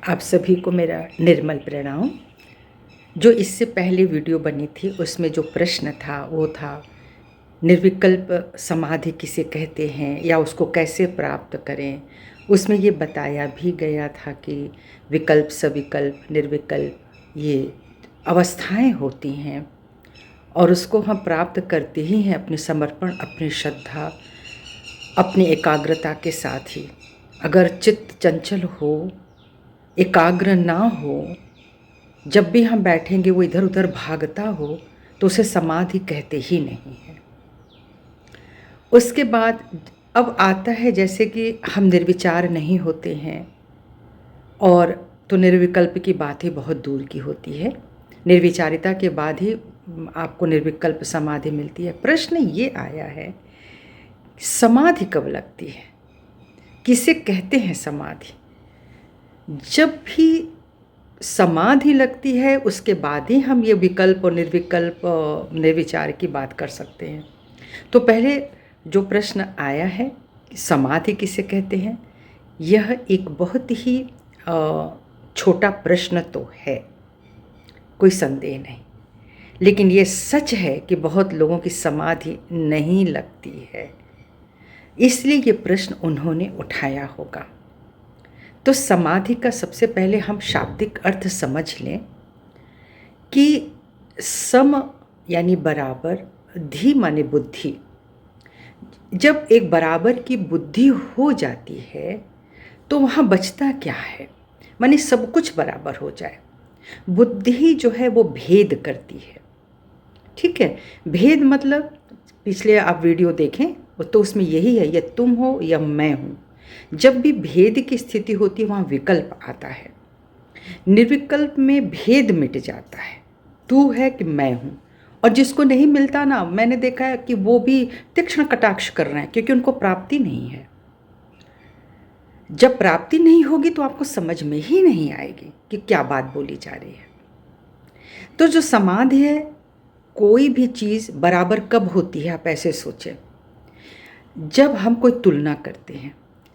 आप सभी को मेरा निर्मल प्रणाम। जो इससे पहले वीडियो बनी थी उसमें जो प्रश्न था वो था निर्विकल्प समाधि किसे कहते हैं या उसको कैसे प्राप्त करें। उसमें ये बताया भी गया था कि विकल्प, सविकल्प, निर्विकल्प ये अवस्थाएं होती हैं और उसको हम प्राप्त करते ही हैं अपने समर्पण, अपनी श्रद्धा, अपनी एकाग्रता के साथ ही। अगर चित्त चंचल हो, एकाग्र ना हो, जब भी हम बैठेंगे वो इधर उधर भागता हो तो उसे समाधि कहते ही नहीं है। उसके बाद अब आता है जैसे कि हम निर्विचार नहीं होते हैं और तो निर्विकल्प की बात ही बहुत दूर की होती है। निर्विचारिता के बाद ही आपको निर्विकल्प समाधि मिलती है। प्रश्न ये आया है, समाधि कब लगती है, किसे कहते हैं समाधि? जब भी समाधि लगती है उसके बाद ही हम ये विकल्प और निर्विकल्प निर्विचार की बात कर सकते हैं। तो पहले जो प्रश्न आया है समाधि किसे कहते हैं, यह एक बहुत ही छोटा प्रश्न तो है, कोई संदेह नहीं, लेकिन ये सच है कि बहुत लोगों की समाधि नहीं लगती है, इसलिए ये प्रश्न उन्होंने उठाया होगा। तो समाधि का सबसे पहले हम शाब्दिक अर्थ समझ लें कि सम यानी बराबर, धी माने बुद्धि। जब एक बराबर की बुद्धि हो जाती है तो वहाँ बचता क्या है, माने सब कुछ बराबर हो जाए। बुद्धि जो है वो भेद करती है, ठीक है। भेद मतलब पिछले आप वीडियो देखें तो उसमें यही है, या तुम हो या मैं हूँ। जब भी भेद की स्थिति होती है वहाँ विकल्प आता है। निर्विकल्प में भेद मिट जाता है, तू है कि मैं हूँ। और जिसको नहीं मिलता ना, मैंने देखा है कि वो भी तीक्ष्ण कटाक्ष कर रहे हैं क्योंकि उनको प्राप्ति नहीं है। जब प्राप्ति नहीं होगी तो आपको समझ में ही नहीं आएगी कि क्या बात बोली जा रही है। तो जो समाधि है, कोई भी चीज़ बराबर कब होती है, आप ऐसे सोचें। जब हम कोई तुलना करते हैं,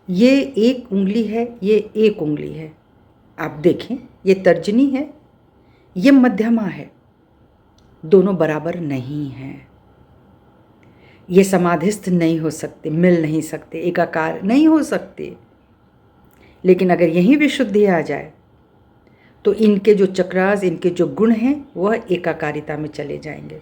ये एक उंगली है, ये एक उंगली है, आप देखें ये तर्जनी है, ये मध्यमा है, दोनों बराबर नहीं हैं। ये समाधिस्थ नहीं हो सकते, मिल नहीं सकते, एकाकार नहीं हो सकते। लेकिन अगर यहीं विशुद्धि आ जाए तो इनके जो चक्रास, इनके जो गुण हैं वह एकाकारिता में चले जाएंगे।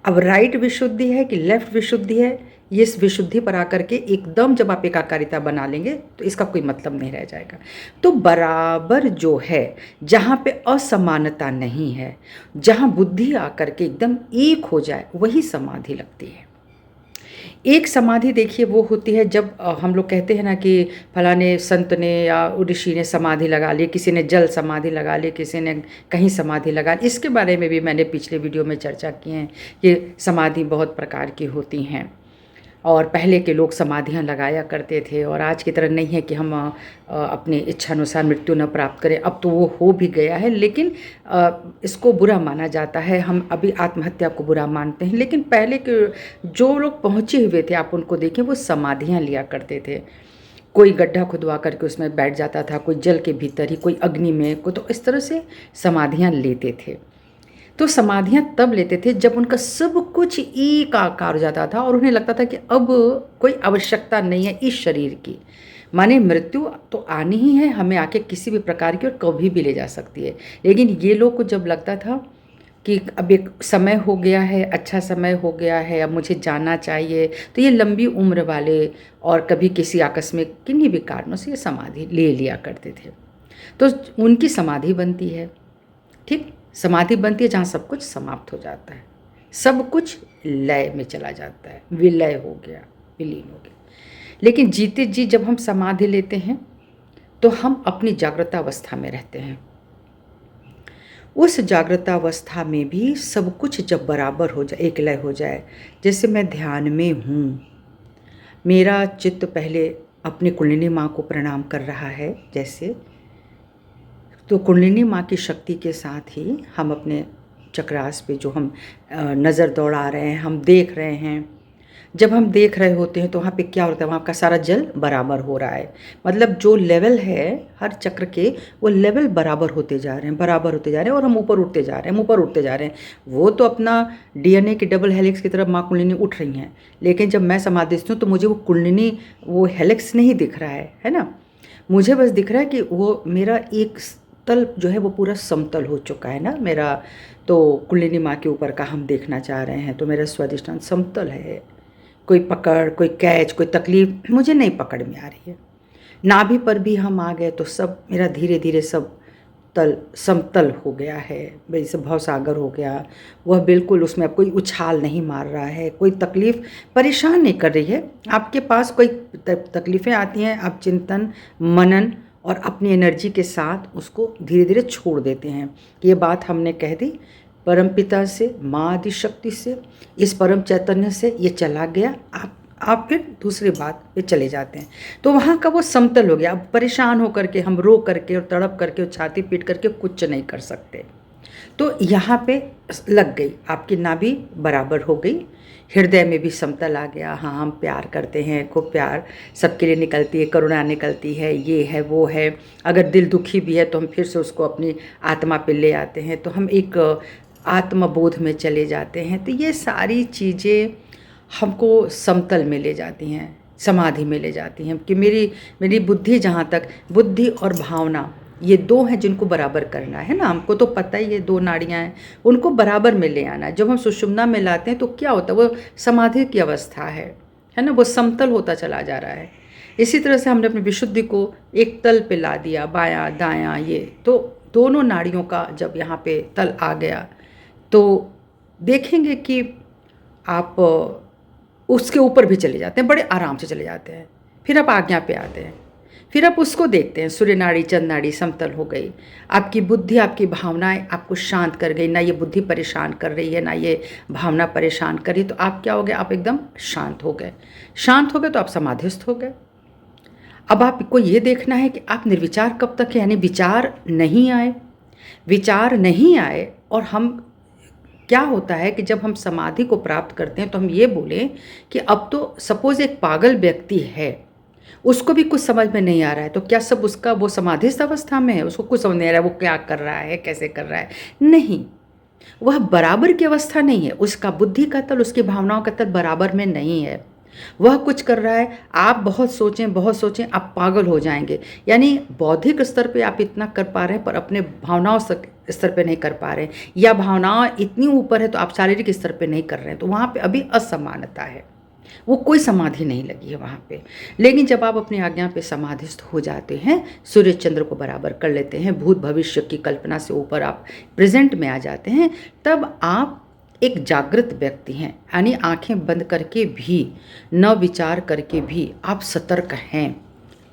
अब राइट विशुद्धि है कि लेफ्ट विशुद्धि है, ये इस विशुद्धि पर आकर के एकदम जब आप एकाकारिता बना लेंगे तो इसका कोई मतलब नहीं रह जाएगा। तो बराबर जो है, जहाँ पे असमानता नहीं है, जहाँ बुद्धि आकर के एकदम एक हो जाए, वही समाधि लगती है। एक समाधि देखिए वो होती है जब हम लोग कहते हैं ना कि फलाने संत ने या ऋषि ने समाधि लगा ली, किसी ने जल समाधि लगा ली, किसी ने कहीं समाधि लगा ली। इसके बारे में भी मैंने पिछले वीडियो में चर्चा की है कि समाधि बहुत प्रकार की होती हैं और पहले के लोग समाधियां लगाया करते थे और आज की तरह नहीं है कि हम अपनी इच्छानुसार मृत्यु न प्राप्त करें। अब तो वो हो भी गया है, लेकिन इसको बुरा माना जाता है। हम अभी आत्महत्या को बुरा मानते हैं, लेकिन पहले के जो लोग पहुँचे हुए थे आप उनको देखें, वो समाधियाँ लिया करते थे। कोई गड्ढा खुदवा करके उसमें बैठ जाता था, कोई जल के भीतर ही, कोई अग्नि में, को तो इस तरह से समाधियाँ लेते थे। तो समाधियाँ तब लेते थे जब उनका सब कुछ एक आकार हो जाता था और उन्हें लगता था कि अब कोई आवश्यकता नहीं है इस शरीर की, माने मृत्यु तो आनी ही है, हमें आके किसी भी प्रकार की और कभी भी ले जा सकती है। लेकिन ये लोग को जब लगता था कि अब एक समय हो गया है, अच्छा समय हो गया है, अब मुझे जाना चाहिए, तो ये लंबी उम्र वाले और कभी किसी आकस्मिक किन्हीं भी कारणों से ये समाधि ले लिया करते थे। तो उनकी समाधि बनती है, ठीक, समाधि बनती है जहाँ सब कुछ समाप्त हो जाता है, सब कुछ लय में चला जाता है, विलय हो गया, विलीन हो गया। लेकिन जीते जी जब हम समाधि लेते हैं तो हम अपनी जागृतावस्था में रहते हैं। उस जागृतावस्था में भी सब कुछ जब बराबर हो जाए, एक लय हो जाए, जैसे मैं ध्यान में हूँ, मेरा चित्त पहले अपनी कुंडलिनी माँ को प्रणाम कर रहा है जैसे, तो कुंडलिनी माँ की शक्ति के साथ ही हम अपने चक्रास पे जो हम नज़र दौड़ा रहे हैं, हम देख रहे हैं, जब हम देख रहे होते हैं तो वहाँ पे क्या होता है, वहाँ का सारा जल बराबर हो रहा है। मतलब जो लेवल है हर चक्र के, वो लेवल बराबर होते जा रहे हैं, बराबर होते जा रहे हैं, और हम ऊपर उठते जा रहे हैं, ऊपर उठते जा रहे हैं। वो तो अपना डीएनए की डबल हेलिक्स की तरफ माँ कुंडलिनी उठ रही हैं, लेकिन जब मैं समाधिस्थ हूँ तो मुझे वो कुंडलिनी, वो हेलिक्स नहीं दिख रहा है ना। मुझे बस दिख रहा है कि वो मेरा एक तल जो है वो पूरा समतल हो चुका है ना मेरा। तो कुंडलिनी माँ के ऊपर का हम देखना चाह रहे हैं, तो मेरा स्वादिष्टान समतल है। कोई पकड़, कोई कैच, कोई तकलीफ मुझे नहीं पकड़ में आ रही है। नाभि पर भी हम आ गए तो सब मेरा धीरे धीरे सब तल समतल हो गया है, जैसे भवसागर हो गया। वह बिल्कुल, उसमें अब कोई उछाल नहीं मार रहा है, कोई तकलीफ़ परेशान नहीं कर रही है। आपके पास कोई तकलीफ़ें आती हैं, आप चिंतन मनन और अपनी एनर्जी के साथ उसको धीरे धीरे छोड़ देते हैं। ये बात हमने कह दी, परम पिता से, माँ आदि शक्ति से, इस परम चैतन्य से ये चला गया। आप फिर दूसरी बात पे चले जाते हैं, तो वहाँ का वो समतल हो गया। अब परेशान होकर के, हम रो करके और तड़प करके और छाती पीट करके कुछ नहीं कर सकते। तो यहाँ पे लग गई, आपकी नाभि बराबर हो गई, हृदय में भी समतल आ गया। हाँ, हम प्यार करते हैं, खूब प्यार सबके लिए निकलती है, करुणा निकलती है, ये है वो है। अगर दिल दुखी भी है तो हम फिर से उसको अपनी आत्मा पे ले आते हैं, तो हम एक आत्मबोध में चले जाते हैं। तो ये सारी चीज़ें हमको समतल में ले जाती हैं, समाधि में ले जाती हैं कि मेरी बुद्धि, जहाँ तक बुद्धि और भावना ये दो हैं जिनको बराबर करना है ना। हमको तो पता ही ये दो नाड़ियाँ हैं, उनको बराबर में ले आना है। जब हम सुषुम्ना में लाते हैं तो क्या होता है, वो समाधि की अवस्था है ना, वो समतल होता चला जा रहा है। इसी तरह से हमने अपनी विशुद्धि को एक तल पे ला दिया, बायां दायां, ये तो दोनों नाड़ियों का जब यहाँ पे तल आ गया तो देखेंगे कि आप उसके ऊपर भी चले जाते हैं, बड़े आराम से चले जाते हैं। फिर आप आज्ञा पे आते हैं, फिर आप उसको देखते हैं, सूर्य नाड़ी चंद्र नाड़ी समतल हो गई। आपकी बुद्धि, आपकी भावनाएं आपको शांत कर गई, ना ये बुद्धि परेशान कर रही है, ना ये भावना परेशान कर रही। तो आप क्या हो गए, आप एकदम शांत हो गए। शांत हो गए तो आप समाधिस्थ हो गए। अब आपको ये देखना है कि आप निर्विचार कब तक है, यानी विचार नहीं आए, विचार नहीं आए। और हम क्या होता है कि जब हम समाधि को प्राप्त करते हैं तो हम ये बोलें कि अब तो सपोज एक पागल व्यक्ति है, उसको भी कुछ समझ में नहीं आ रहा है, तो क्या सब उसका वो समाधिस्थ अवस्था में है, उसको कुछ समझ नहीं आ रहा है वो क्या कर रहा है, कैसे कर रहा है? नहीं, वह बराबर की अवस्था नहीं है। उसका बुद्धि का तल, उसकी भावनाओं का तल बराबर में नहीं है। वह कुछ कर रहा है, आप बहुत सोचें बहुत सोचें, आप पागल हो जाएंगे। यानी बौद्धिक स्तर पे आप इतना कर पा रहे हैं पर अपने भावनाओं स्तर पे नहीं कर पा रहे हैं, या भावनाएं इतनी ऊपर है तो आप शारीरिक स्तर पे नहीं कर रहे हैं। तो वहाँ पे अभी असमानता है, वो कोई समाधि नहीं लगी है वहाँ पे। लेकिन जब आप अपनी आज्ञा पे समाधिस्थ हो जाते हैं, सूर्य चंद्र को बराबर कर लेते हैं, भूत भविष्य की कल्पना से ऊपर आप प्रेजेंट में आ जाते हैं, तब आप एक जागृत व्यक्ति हैं। यानी आंखें बंद करके भी, न विचार करके भी आप सतर्क हैं।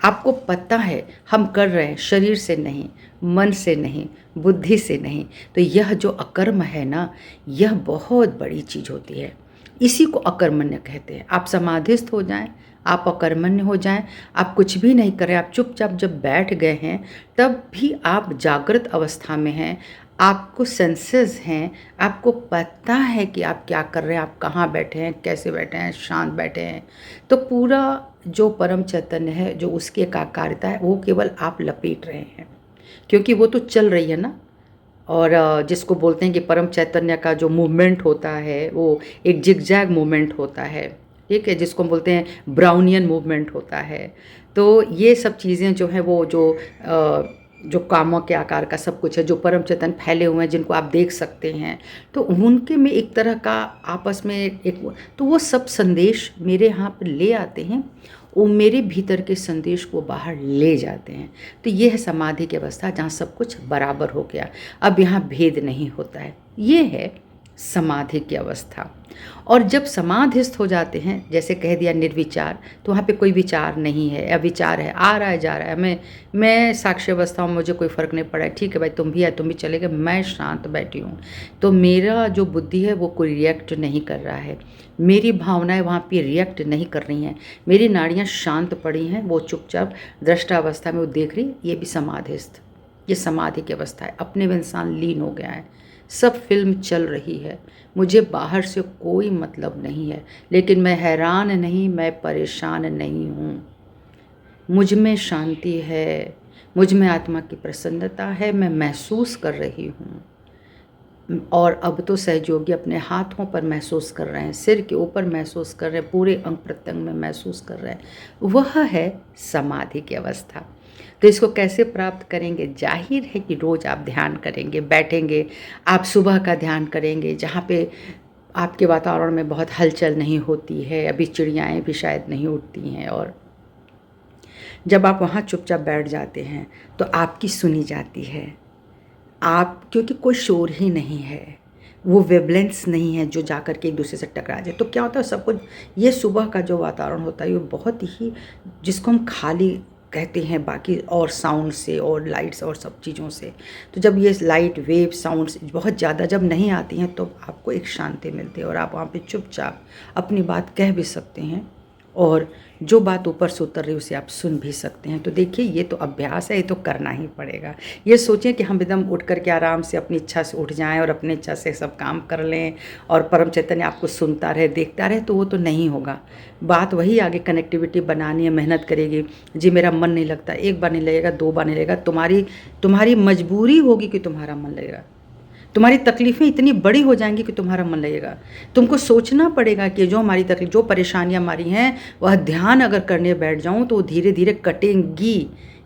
आपको पता है हम कर रहे हैं, शरीर से नहीं, मन से नहीं, बुद्धि से नहीं। तो यह जो अकर्म है ना, यह बहुत बड़ी चीज़ होती है। इसी को अकर्मण्य कहते हैं। आप समाधिस्थ हो जाएं, आप अकर्मण्य हो जाएं, आप कुछ भी नहीं करें, आप चुपचाप जब बैठ गए हैं तब भी आप जागृत अवस्था में हैं, आपको सेंसेस हैं, आपको पता है कि आप क्या कर रहे हैं, आप कहाँ बैठे हैं, कैसे बैठे हैं, शांत बैठे हैं। तो पूरा जो परम चैतन्य है, जो उसकी एकाकारिता है, वो केवल आप लपेट रहे हैं, क्योंकि वो तो चल रही है ना। और जिसको बोलते हैं कि परम चैतन्य का जो मूवमेंट होता है वो एक जिगजैग मूवमेंट होता है, ठीक है, जिसको हम बोलते हैं ब्राउनियन मूवमेंट होता है। तो ये सब चीज़ें जो हैं वो जो कामों के आकार का सब कुछ है, जो परम चेतन फैले हुए हैं, जिनको आप देख सकते हैं, तो उनके में एक तरह का आपस में एक तो वो सब संदेश मेरे यहाँ पर ले आते हैं, वो मेरे भीतर के संदेश को बाहर ले जाते हैं। तो ये है समाधि की अवस्था, जहाँ सब कुछ बराबर हो गया, अब यहाँ भेद नहीं होता है। ये है समाधि की अवस्था। और जब समाधिस्थ हो जाते हैं, जैसे कह दिया निर्विचार, तो वहाँ पे कोई विचार नहीं है, अविचार है, आ रहा है जा रहा है। मैं साक्षी अवस्था हूँ, मुझे कोई फ़र्क नहीं पड़ा है, ठीक है भाई तुम भी आए तुम भी चले गए, मैं शांत बैठी हूँ। तो मेरा जो बुद्धि है वो कोई रिएक्ट नहीं कर रहा है, मेरी भावनाएं वहाँ पे रिएक्ट नहीं कर रही हैं, मेरी नाड़ियाँ शांत पड़ी हैं, वो चुपचाप दृष्टा अवस्था में वो देख रही। ये भी समाधिस्थ, ये समाधि की अवस्था है, अपने में इंसान लीन हो गया है, सब फिल्म चल रही है, मुझे बाहर से कोई मतलब नहीं है, लेकिन मैं हैरान नहीं, मैं परेशान नहीं हूँ। मुझ में शांति है, मुझ में आत्मा की प्रसन्नता है, मैं महसूस कर रही हूँ। और अब तो सहयोगी अपने हाथों पर महसूस कर रहे हैं, सिर के ऊपर महसूस कर रहे हैं, पूरे अंग प्रत्यंग में महसूस कर रहे हैं। वह है समाधि की अवस्था। तो इसको कैसे प्राप्त करेंगे? जाहिर है कि रोज़ आप ध्यान करेंगे, बैठेंगे, आप सुबह का ध्यान करेंगे जहाँ पे आपके वातावरण में बहुत हलचल नहीं होती है, अभी चिड़ियाएँ भी शायद नहीं उड़ती हैं, और जब आप वहाँ चुपचाप बैठ जाते हैं तो आपकी सुनी जाती है। आप, क्योंकि कोई शोर ही नहीं है, वो वेवलेंथ्स नहीं है जो जाकर के एक दूसरे से टकरा जाए। तो क्या होता है, सब कुछ, ये सुबह का जो वातावरण होता है ये बहुत ही, जिसको हम खाली कहते हैं बाकी और साउंड से और लाइट्स और सब चीज़ों से, तो जब ये लाइट वेव साउंड्स बहुत ज़्यादा जब नहीं आती हैं तो आपको एक शांति मिलती है, और आप वहाँ पे चुपचाप अपनी बात कह भी सकते हैं, और जो बात ऊपर से उतर रही है उसे आप सुन भी सकते हैं। तो देखिए, ये तो अभ्यास है, ये तो करना ही पड़ेगा। ये सोचें कि हम एकदम उठ करके आराम से अपनी इच्छा से उठ जाएं और अपनी इच्छा से सब काम कर लें और परम चैतन्य आपको सुनता रहे, देखता रहे, तो वो तो नहीं होगा। बात वही आगे कनेक्टिविटी बनानी है, मेहनत करेगी। जी मेरा मन नहीं लगता, एक बार नहीं लगेगा, दो बार नहीं लगेगा, तुम्हारी मजबूरी होगी कि तुम्हारा मन लगेगा। तुम्हारी तकलीफ़ें इतनी बड़ी हो जाएंगी कि तुम्हारा मन लगेगा। तुमको सोचना पड़ेगा कि जो हमारी तकलीफ, जो परेशानियां हमारी हैं, वह ध्यान अगर करने बैठ जाऊं तो वो धीरे धीरे कटेंगी।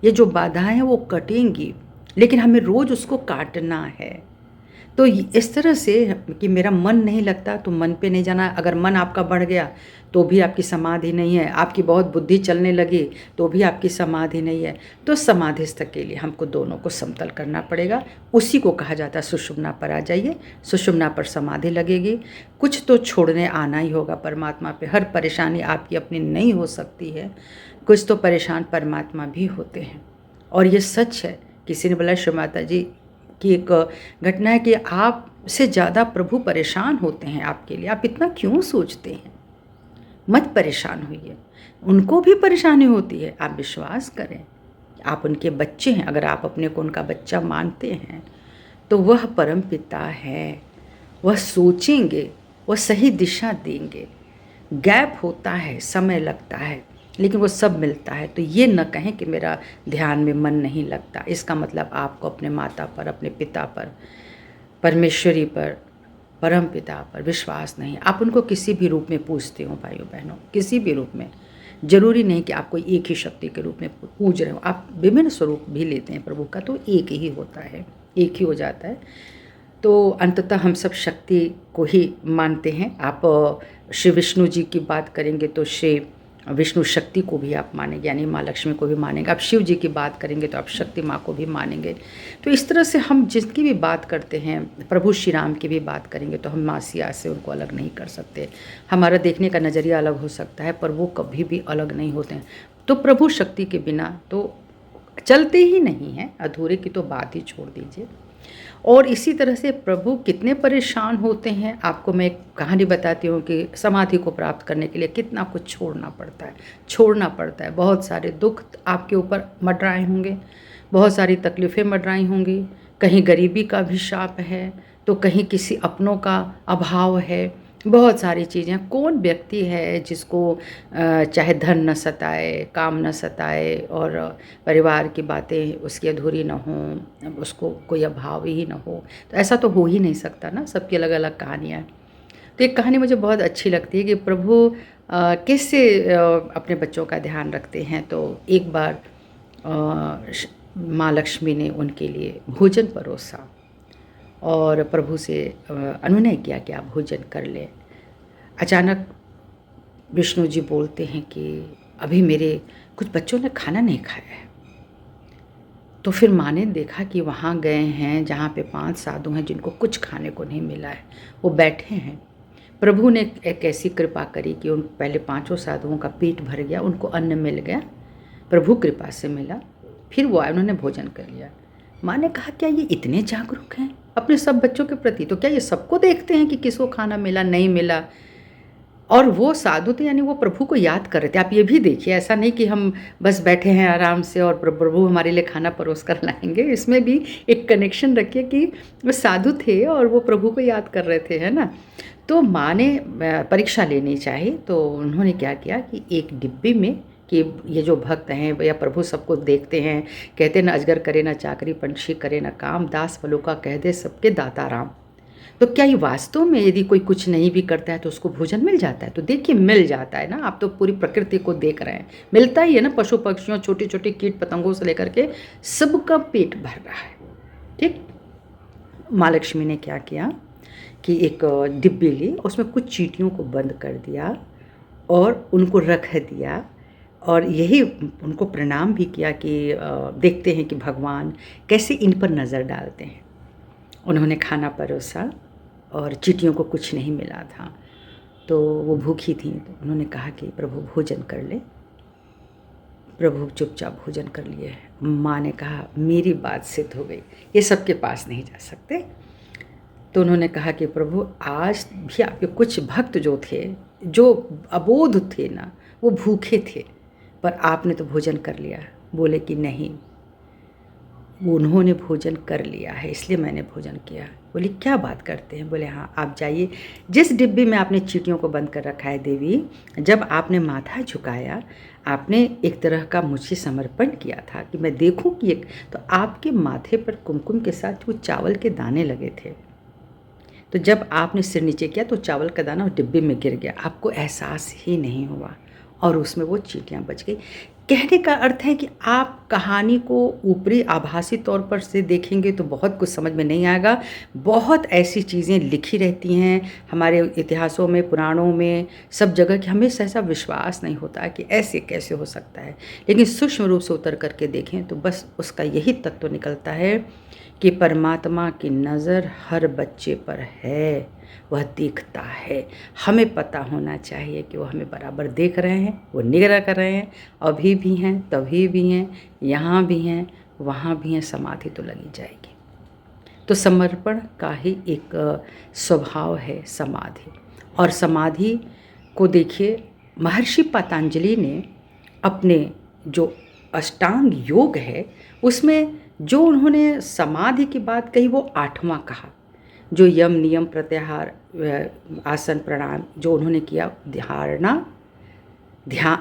ये जो बाधाएं हैं वो कटेंगी, लेकिन हमें रोज़ उसको काटना है। तो इस तरह से कि मेरा मन नहीं लगता तो मन पे नहीं जाना। अगर मन आपका बढ़ गया तो भी आपकी समाधि नहीं है, आपकी बहुत बुद्धि चलने लगी तो भी आपकी समाधि नहीं है। तो समाधिस्थ के लिए हमको दोनों को समतल करना पड़ेगा। उसी को कहा जाता है सुषुम्ना पर आ जाइए, सुषुम्ना पर समाधि लगेगी। कुछ तो छोड़ने आना ही होगा परमात्मा पे। हर परेशानी आपकी अपनी नहीं हो सकती है, कुछ तो परेशान परमात्मा भी होते हैं, और ये सच है। किसी ने बोला, श्री माता जी की एक घटना है कि आपसे ज़्यादा प्रभु परेशान होते हैं आपके लिए, आप इतना क्यों सोचते हैं? मत परेशान होइए, उनको भी परेशानी होती है। आप विश्वास करें, आप उनके बच्चे हैं। अगर आप अपने को उनका बच्चा मानते हैं तो वह परम पिता है, वह सोचेंगे, वह सही दिशा देंगे। गैप होता है, समय लगता है, लेकिन वो सब मिलता है। तो ये न कहें कि मेरा ध्यान में मन नहीं लगता, इसका मतलब आपको अपने माता पर, अपने पिता पर, परमेश्वरी पर, परम पिता पर विश्वास नहीं। आप उनको किसी भी रूप में पूजते हो भाइयों बहनों, किसी भी रूप में। जरूरी नहीं कि आप कोई एक ही शक्ति के रूप में पूज रहे हो, आप विभिन्न स्वरूप भी लेते हैं प्रभु का, तो एक ही होता है, एक ही हो जाता है। तो अंततः हम सब शक्ति को ही मानते हैं। आप श्री विष्णु जी की बात करेंगे तो श्री विष्णु शक्ति को भी आप मानेंगे, यानी माँ लक्ष्मी को भी मानेंगे। आप शिव जी की बात करेंगे तो आप शक्ति माँ को भी मानेंगे। तो इस तरह से हम जिसकी भी बात करते हैं, प्रभु श्री राम की भी बात करेंगे तो हम माँ सिया से उनको अलग नहीं कर सकते। हमारा देखने का नज़रिया अलग हो सकता है, पर वो कभी भी अलग नहीं होते हैं। तो प्रभु शक्ति के बिना तो चलते ही नहीं हैं, अधूरे की तो बात ही छोड़ दीजिए। और इसी तरह से प्रभु कितने परेशान होते हैं, आपको मैं एक कहानी बताती हूँ कि समाधि को प्राप्त करने के लिए कितना कुछ छोड़ना पड़ता है। बहुत सारे दुख आपके ऊपर मंडराए होंगे, बहुत सारी तकलीफ़ें मंडराई होंगी। कहीं गरीबी का भी शाप है, तो कहीं किसी अपनों का अभाव है, बहुत सारी चीज़ें। कौन व्यक्ति है जिसको चाहे धन न सताए, काम न सताए, और परिवार की बातें उसकी अधूरी न हों, उसको कोई अभाव ही न हो? तो ऐसा तो हो ही नहीं सकता ना, सबकी अलग अलग कहानियाँ हैं। तो एक कहानी मुझे बहुत अच्छी लगती है कि प्रभु कैसे अपने बच्चों का ध्यान रखते हैं। तो एक बार माँ लक्ष्मी ने उनके लिए भोजन परोसा और प्रभु से अनुनय किया कि आप भोजन कर लें। अचानक विष्णु जी बोलते हैं कि अभी मेरे कुछ बच्चों ने खाना नहीं खाया है। तो फिर माँ ने देखा कि वहाँ गए हैं जहाँ पे 5 साधु हैं जिनको कुछ खाने को नहीं मिला है, वो बैठे हैं। प्रभु ने एक ऐसी कृपा करी कि उन पहले 5 साधुओं का पेट भर गया, उनको अन्न मिल गया, प्रभु कृपा से मिला। फिर वो आए, उन्होंने भोजन कर लिया। माँ ने कहा, क्या ये इतने जागरूक हैं अपने सब बच्चों के प्रति? तो क्या ये सबको देखते हैं कि किसको खाना मिला नहीं मिला? और वो साधु थे, यानी वो प्रभु को याद कर रहे थे। आप ये भी देखिए, ऐसा नहीं कि हम बस बैठे हैं आराम से और प्रभु हमारे लिए खाना परोस कर लाएंगे। इसमें भी एक कनेक्शन रखिए कि वो साधु थे और वो प्रभु को याद कर रहे थे, है ना। तो माँ ने परीक्षा लेनी चाहिए, तो उन्होंने क्या किया कि एक डिब्बी में, कि ये जो भक्त हैं या प्रभु सबको देखते हैं, कहते न अजगर करे ना चाकरी, पंछी करे ना काम, दास फलों का कह दे सबके दाता राम। तो क्या ये वास्तव में यदि कोई कुछ नहीं भी करता है तो उसको भोजन मिल जाता है? तो देखिए मिल जाता है ना। आप तो पूरी प्रकृति को देख रहे हैं, मिलता ही है ना। पशु पक्षियों, छोटे छोटे कीट पतंगों से लेकर के सबका पेट भर रहा है। ठीक। माँ लक्ष्मी ने क्या किया कि एक डिब्बी ली, उसमें कुछ चींटियों को बंद कर दिया और उनको रख दिया, और यही उनको प्रणाम भी किया कि देखते हैं कि भगवान कैसे इन पर नज़र डालते हैं। उन्होंने खाना परोसा और चींटियों को कुछ नहीं मिला था, तो वो भूखी थी। तो उन्होंने कहा कि प्रभु भोजन कर ले। प्रभु चुपचाप भोजन कर लिए। माँ ने कहा मेरी बात सिद्ध हो गई, ये सबके पास नहीं जा सकते। तो उन्होंने कहा कि प्रभु आज भी आपके कुछ भक्त जो थे, जो अबोध थे ना, वो भूखे थे, पर आपने तो भोजन कर लिया। बोले कि नहीं, उन्होंने भोजन कर लिया है इसलिए मैंने भोजन किया। बोली क्या बात करते हैं? बोले हाँ, आप जाइए, जिस डिब्बे में आपने चींटियों को बंद कर रखा है देवी, जब आपने माथा झुकाया, आपने एक तरह का मुझे समर्पण किया था कि मैं देखूं कि एक, तो आपके माथे पर कुमकुम के साथ वो चावल के दाने लगे थे। तो जब आपने सिर नीचे किया तो चावल का दाना डिब्बे में गिर गया, आपको एहसास ही नहीं हुआ और उसमें वो चींटियाँ बच गई। कहने का अर्थ है कि आप कहानी को ऊपरी आभासी तौर पर से देखेंगे तो बहुत कुछ समझ में नहीं आएगा। बहुत ऐसी चीज़ें लिखी रहती हैं हमारे इतिहासों में, पुराणों में, सब जगह कि हमें ऐसा विश्वास नहीं होता कि ऐसे कैसे हो सकता है। लेकिन सूक्ष्म रूप से उतर करके देखें तो बस उसका यही तत्व निकलता है कि परमात्मा की नज़र हर बच्चे पर है, वह देखता है। हमें पता होना चाहिए कि वो हमें बराबर देख रहे हैं, वो निगरानी कर रहे हैं। अभी भी हैं, तभी भी हैं, यहाँ भी हैं, वहाँ भी हैं, समाधि तो लगी जाएगी। तो समर्पण का ही एक स्वभाव है समाधि। और समाधि को देखिए, महर्षि पतंजलि ने अपने जो अष्टांग योग है उसमें जो उन्होंने समाधि की बात कही वो 8वां कहा, जो यम नियम प्रत्याहार आसन प्राणायाम जो उन्होंने किया,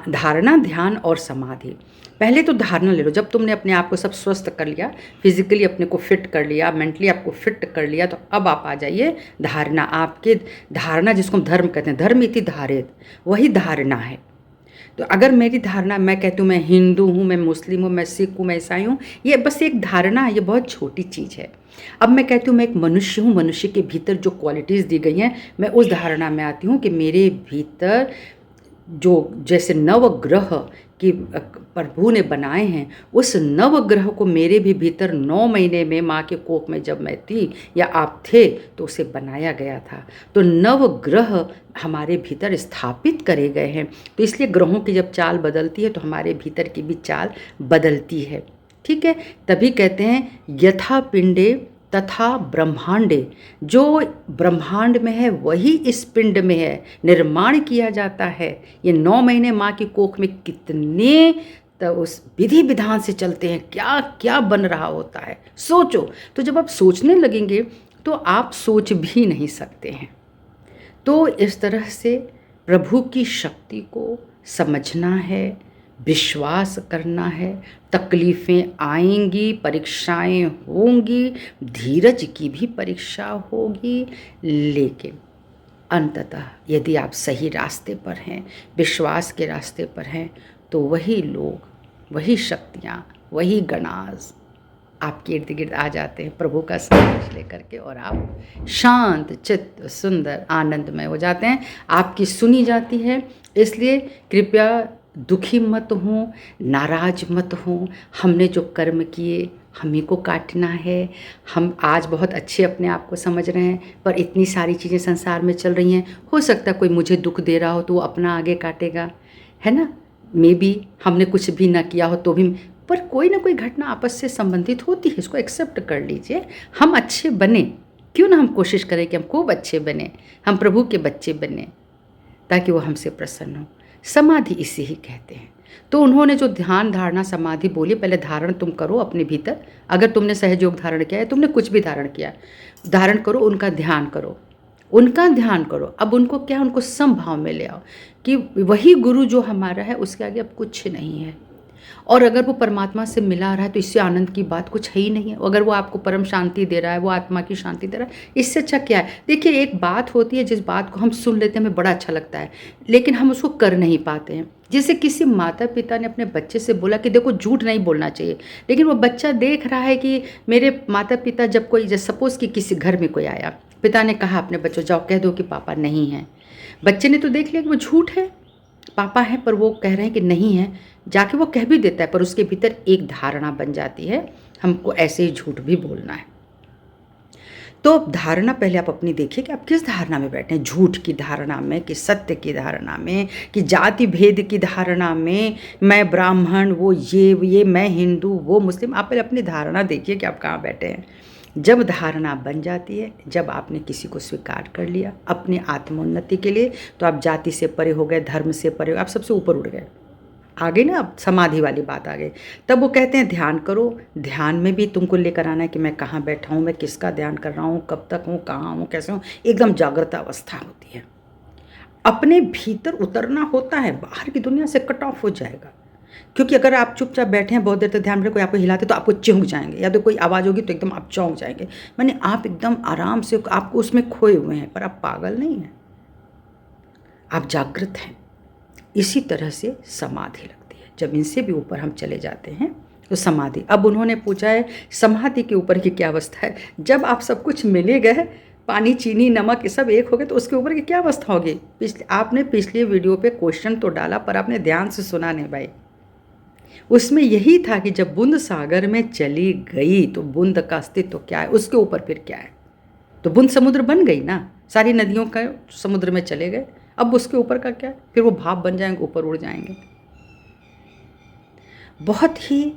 धारणा ध्यान और समाधि। पहले तो धारणा ले लो, जब तुमने अपने आप को सब स्वस्थ कर लिया, फिजिकली अपने को फिट कर लिया, मेंटली आपको फिट कर लिया, तो अब आप आ जाइए धारणा। आपके धारणा जिसको हम धर्म कहते हैं, धर्म इति धारित, वही धारणा है। तो अगर मेरी धारणा, मैं कहती हूँ मैं हिंदू हूँ, मैं मुस्लिम हूँ, मैं सिख हूँ, मैं ईसाई हूँ, ये बस एक धारणा है, ये बहुत छोटी चीज़ है। अब मैं कहती हूँ मैं एक मनुष्य हूँ, मनुष्य के भीतर जो क्वालिटीज़ दी गई हैं, मैं उस धारणा में आती हूँ कि मेरे भीतर जो जैसे नवग्रह कि प्रभु ने बनाए हैं, उस नवग्रह को मेरे भी भीतर 9 महीने में माँ के कोख में जब मैं थी या आप थे तो उसे बनाया गया था। तो नवग्रह हमारे भीतर स्थापित करे गए हैं। तो इसलिए ग्रहों की जब चाल बदलती है तो हमारे भीतर की भी चाल बदलती है। ठीक है, तभी कहते हैं यथा पिंडे तथा ब्रह्मांडे, जो ब्रह्मांड में है वही इस पिंड में है, निर्माण किया जाता है। ये 9 महीने माँ की कोख में कितने तो उस विधि विधान से चलते हैं, क्या क्या बन रहा होता है, सोचो। तो जब आप सोचने लगेंगे तो आप सोच भी नहीं सकते हैं। तो इस तरह से प्रभु की शक्ति को समझना है, विश्वास करना है। तकलीफ़ें आएंगी, परीक्षाएं होंगी, धीरज की भी परीक्षा होगी, लेकिन अंततः यदि आप सही रास्ते पर हैं, विश्वास के रास्ते पर हैं, तो वही लोग, वही शक्तियाँ, वही गणाज आपके इर्द गिर्द आ जाते हैं प्रभु का संदेश लेकर के, और आप शांत चित्त, सुंदर, आनंदमय हो जाते हैं। आपकी सुनी जाती है। इसलिए कृपया दुखी मत हो, नाराज मत हो। हमने जो कर्म किए हमें को काटना है। हम आज बहुत अच्छे अपने आप को समझ रहे हैं, पर इतनी सारी चीज़ें संसार में चल रही हैं। हो सकता है कोई मुझे दुख दे रहा हो तो वो अपना आगे काटेगा, है ना। मे बी हमने कुछ भी ना किया हो तो भी, पर कोई ना कोई घटना आपस से संबंधित होती है, इसको एक्सेप्ट कर लीजिए। हम अच्छे बने, क्यों ना हम कोशिश करें कि हम खूब अच्छे बने, हम प्रभु के बच्चे बने। ताकि वो हमसे प्रसन्न हो। समाधि इसे ही कहते हैं। तो उन्होंने जो ध्यान धारणा समाधि बोली, पहले धारण तुम करो अपने भीतर। अगर तुमने सहयोग धारण किया है, तुमने कुछ भी धारण किया, धारण करो, उनका ध्यान करो, उनका ध्यान करो। अब उनको क्या, उनको समभाव में ले आओ कि वही गुरु जो हमारा है, उसके आगे अब कुछ नहीं है। और अगर वो परमात्मा से मिला रहा है तो इससे आनंद की बात कुछ है ही नहीं है। अगर वो आपको परम शांति दे रहा है, वो आत्मा की शांति दे रहा है, इससे अच्छा क्या है। देखिए, एक बात होती है जिस बात को हम सुन लेते हैं, हमें बड़ा अच्छा लगता है, लेकिन हम उसको कर नहीं पाते हैं। जैसे किसी माता पिता ने अपने बच्चे से बोला कि देखो झूठ नहीं बोलना चाहिए, लेकिन वो बच्चा देख रहा है कि मेरे माता पिता, जब कोई, जैसे सपोज़ कि किसी घर में कोई आया, पिता ने कहा अपने बच्चों जाओ कह दो कि पापा नहीं हैं। बच्चे ने तो देख लिया कि वो झूठ है, पापा है, पर वो कह रहे हैं कि नहीं है। जाके वो कह भी देता है, पर उसके भीतर एक धारणा बन जाती है, हमको ऐसे ही झूठ भी बोलना है। तो धारणा पहले आप अपनी देखिए कि आप किस धारणा में बैठे हैं। झूठ की धारणा में, कि सत्य की धारणा में, कि जाति भेद की धारणा में, मैं ब्राह्मण, वो ये मैं हिंदू, वो मुस्लिम। आप पहले अपनी धारणा देखिए कि आप कहाँ बैठे हैं। जब धारणा बन जाती है, जब आपने किसी को स्वीकार कर लिया अपनी आत्मोन्नति के लिए, तो आप जाति से परे हो गए, धर्म से परे हो गए, आप सबसे ऊपर उठ गए। आ गई ना, अब समाधि वाली बात आ गई। तब वो कहते हैं ध्यान करो। ध्यान में भी तुमको लेकर आना है कि मैं कहाँ बैठा हूँ, मैं किसका ध्यान कर रहा हूँ, कब तक हूँ, कहाँ हूँ, कैसे हूँ। एकदम जागृत अवस्था होती है। अपने भीतर उतरना होता है, बाहर की दुनिया से कट ऑफ हो जाएगा। क्योंकि अगर आप चुपचाप बैठे हैं बहुत देर तक ध्यान में, कोई आपको हिलाते तो आपको चौंक जाएंगे, या तो कोई आवाज़ होगी तो एकदम आप चौंक जाएंगे। माने आप एकदम आराम से, आपको उसमें खोए हुए हैं, पर आप पागल नहीं हैं, आप जागृत हैं। इसी तरह से समाधि लगती है। जब इनसे भी ऊपर हम चले जाते हैं तो समाधि। अब उन्होंने पूछा है समाधि के ऊपर की क्या अवस्था है। जब आप सब कुछ मिले गए, पानी चीनी नमक ये सब एक हो गए, तो उसके ऊपर की क्या अवस्था होगी। आपने पिछले वीडियो पे क्वेश्चन तो डाला, पर आपने ध्यान से सुना नहीं भाई। उसमें यही था कि जब बूंद सागर में चली गई तो बूंद का अस्तित्व क्या है, उसके ऊपर फिर क्या है। तो बूंद समुद्र बन गई ना, सारी नदियों का समुद्र में चले गए। अब उसके ऊपर का क्या है, फिर वो भाप बन जाएंगे, ऊपर उड़ जाएंगे। बहुत ही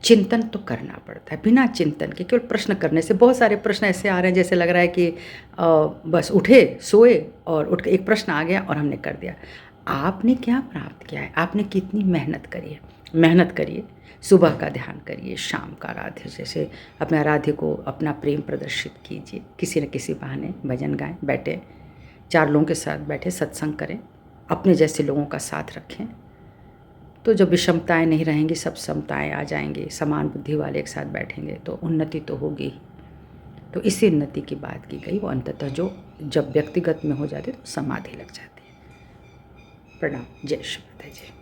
चिंतन तो करना पड़ता है। बिना चिंतन के केवल प्रश्न करने से, बहुत सारे प्रश्न ऐसे आ रहे हैं जैसे लग रहा है कि बस उठे सोए और उठ के एक प्रश्न आ गया और हमने कर दिया। आपने क्या प्राप्त किया है, आपने कितनी मेहनत करी है। मेहनत करिए, सुबह का ध्यान करिए, शाम का आराध्य, जैसे अपने आराध्य को अपना प्रेम प्रदर्शित कीजिए, किसी न किसी बहाने भजन गाएं, बैठे 4 लोगों के साथ बैठे सत्संग करें, अपने जैसे लोगों का साथ रखें। तो जब विषमताएं नहीं रहेंगी, सब समताएं आ जाएंगी, समान बुद्धि वाले एक साथ बैठेंगे तो उन्नति तो होगी ही। तो इसी उन्नति की बात की गई। वो अंततः जो जब व्यक्तिगत में हो जाती है तो समाधि लग जाती है। प्रणाम। जय श्री माता जी।